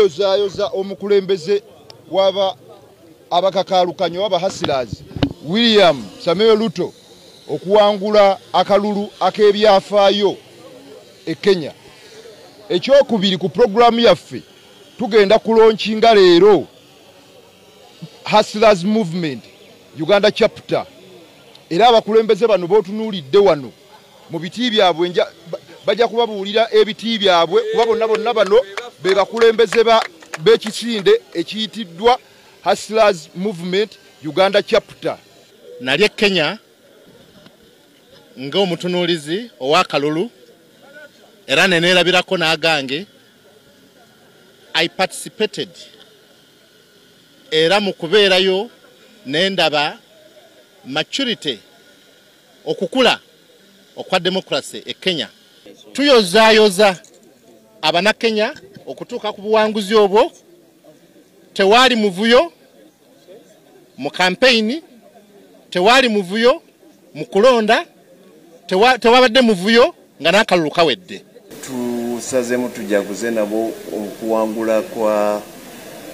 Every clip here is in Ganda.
tuyozayoza omukulembeze waba abakakalukanyo waba hustlers William Samuel Ruto okuwangula akalulu ak'ebyafaayo e Kenya. Ekyokubiri ku programu yaffe tugenda kulaunchinga leero Hustlers Movement Uganda chapter. Era abakulembeze bano bootunuulidde wano mu biti byabwe bajja kubabuulira ebiti byabwe kuba bonna bano be bakulembeze b'ekisinde ekiyitiddwa Hustlers Movement Uganda chapter. Nali Kenya ng'omutunuulizi ow'akalulu era neneerabirako n'agange. I participated era mu kubeerayo nendaba maturity okukula okwa democracy e Kenya. Tuyozaayoza abana Kenya okutuuka ku buwanguzi obwo. Tewali muvuyo mu campaign, tewali muvuyo mu kulonda, tewabadde muvuyo nga n'akalulu kawedde. Tusazemu tujaguze nabo okuwangula kwa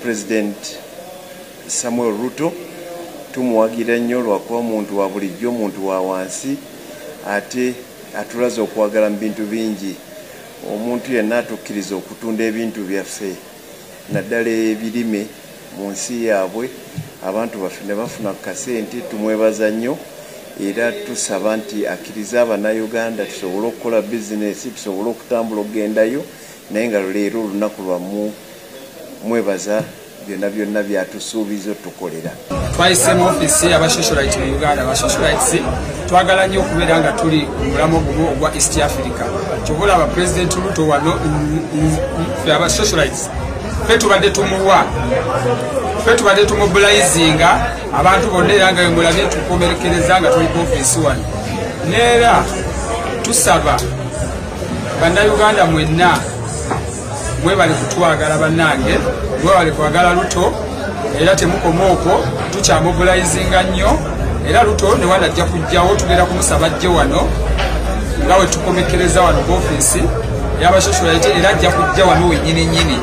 President Samuel Ruto. Tumuwagira nnyo lwakuba omuntu wa bulijjo, omuntu wa wansi, ate atulaze okwagala mu bintu bingi. Omuntu yenna atukkiriza okutunda ebintu byaffe naddala ebirime mu nsi yaabwe, abantu baffe ne bafuna kasente. Tumwebaza nnyo era tusaba nti akkiriza Abannayuganda tusobole okukola bizinensi, tusobole okutambula okugendayo, naye nga leero olunaku lwamu mwebaza byonna byatusuubiza tukolera. Twayise mu ofisi y'abasocialite mu Uganda. Abasocialites twagala nnyo okubeera nga tuli ku mulamu gumu ogwa East Africa. Kyobola aba President Ruto wano ffe abasocialites ffe tubadde tumubulizinga abantu bonna era nga mulabye tukomerekereza nga tuli ku ofisi wano. Neera tusaba Bannayuganda mwenna mwebale kutwagala bannange, mwebale kwagala Ruto era temukoma okwo, tukyamubulizinga nnyo era Ruto ne wanajja kujjawo tugenda kumusaba ajje wano nga we tukomekereza wano ku ofisi y'abasocialite era ajja kujja wano wennyini nnyini.